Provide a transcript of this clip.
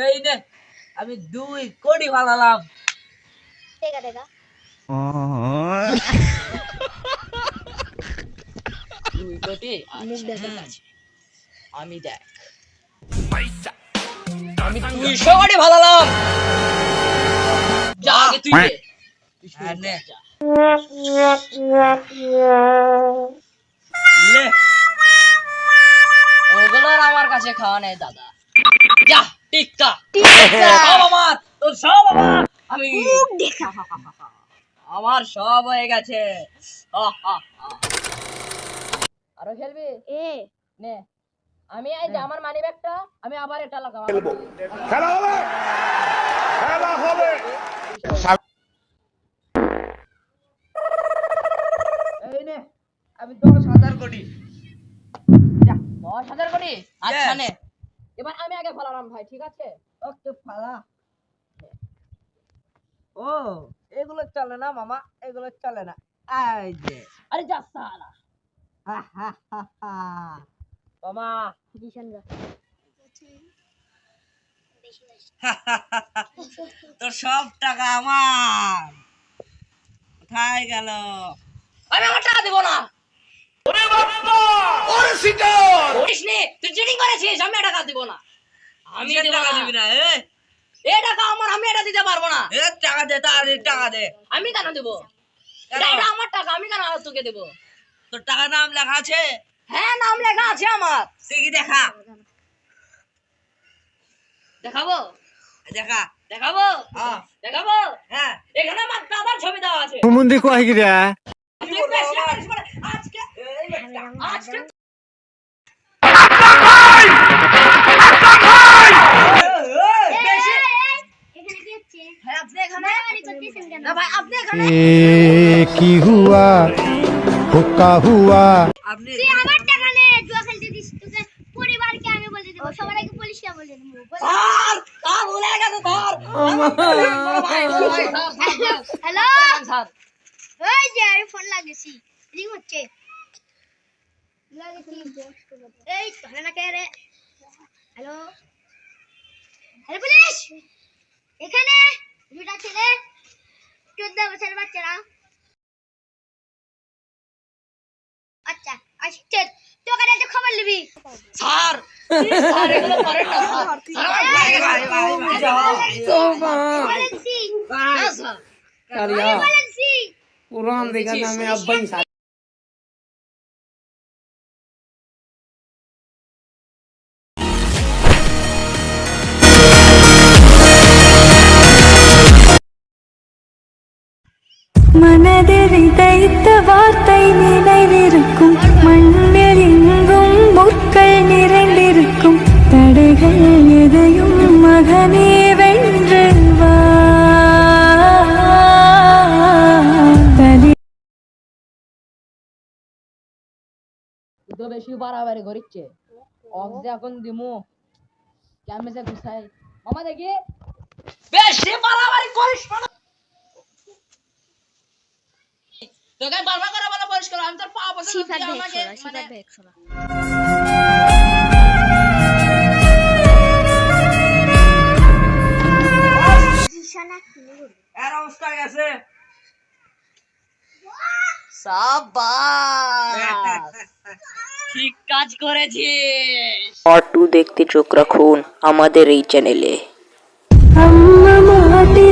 এই নে আমি 2 কোটি ফালালাম। টেকা টেকা 2 কোটি মুখ দেখা আমি দেখ আমি 200 কোটি ফালালাম। যা আগে তুই দে। নে লে ওগুলোর আমার কাছে খাওয়া নেই দাদা। যা টিক্কা সব আমার, তোর সব আমার। আমি মুখ দেখা আমার সব হয়ে গেছে। আরো খেলবি? এ নে আমি এই যে আমার মানি ব্যাগটা আমি আবার এটা লাগাবো। খেলা হবে, খেলা হবে। এই নে আমি 10,000 কোটি। যা 10,000 কোটি। আচ্ছা নে এবার আমি আগে ফালালাম ভাই, ঠিক আছে? ওকে ফালা। ও এগুলো চলে না মামা, এগুলো চলে না। এই যে আরে যা সালা মামা জিশন গা তোর সব টাকা আমার কোথায় গেল? আমি আমার টাকা দেব না। ওরে বাবা, ওরে সিটার, বলিস নি তুই চিটিং করেছিস, আমি টাকা দেব না। আমি টাকা দিবি না? এ টাকা আমার, আমি এটা দিতে পারবো না। এ টাকা দে, তার টাকা দে। আমি কেন দেব? এটা আমার টাকা, আমি কেন তোকে দেব? তোর টাকা নাম লেখা আছে? হ্যাঁ নাম লেখা আছে আমার। সে কি দেখা? দেখাবো? দেখা দেখাবো? হ্যাঁ দেখাবো। হ্যাঁ এখানে আমার দাদার ছবি দেওয়া আছে। মুন্দি কয় কি রে? আজকে আজকে এখানে কি হচ্ছে ভাই আপনি এখানে মারামারি করতেছেন কেন না ভাই আপনি এখানে কি হুয়া হুক্কা হুয়া আপনি তুই আমার টাকা নে জুয়া খেলতে দিস, তোকে পরিবারকে আমি বলে দেব, সবার আগে পুলিশকে বলে দেব। স্যার স্যার ভুলে গেছে স্যার। হ্যালো স্যার ওই যে আমি ফোন লাগিয়েছি, রিং হচ্ছে এই ধরে না কে রে? হ্যালো হ্যালো পুলিশ, এখানে দুটা ছেলে 14 বছরের বাচ্চারা। আচ্ছা আসছে তোকে একটা খবর নিবি। স্যার স্যার এগুলো করেন না স্যার। বলেছি না স্যার বলেছি পুরান দেখা নামে আব্বাই மனதில் விதைத்த வார்த்தை நினைவிருக்கும் மண்ணில் எங்கும் முற்கள் நிறைந்திருக்கும் தடைகள் எதையும் மகனே வென்று வா তো বেশি বাড়াবাড়ি করিচ্ছে। অফ যে এখন দিমু কেমনে যে গুছাই মামা দেখি বেশি বাড়াবাড়ি করিস না। তোকে বারবার করে বলা পরিষ্কার আমি তোর পা বসে সিফাত তুই ভাই আমাকে সিফাত ভাই শোনা জিশানা এর অবস্থা গেছে। সাবাস ঠিক কাজ করেছিস। পার্ট 2 দেখতে চোখ রাখুন আমাদের এই চ্যানেলে। அம்மா மாட்டி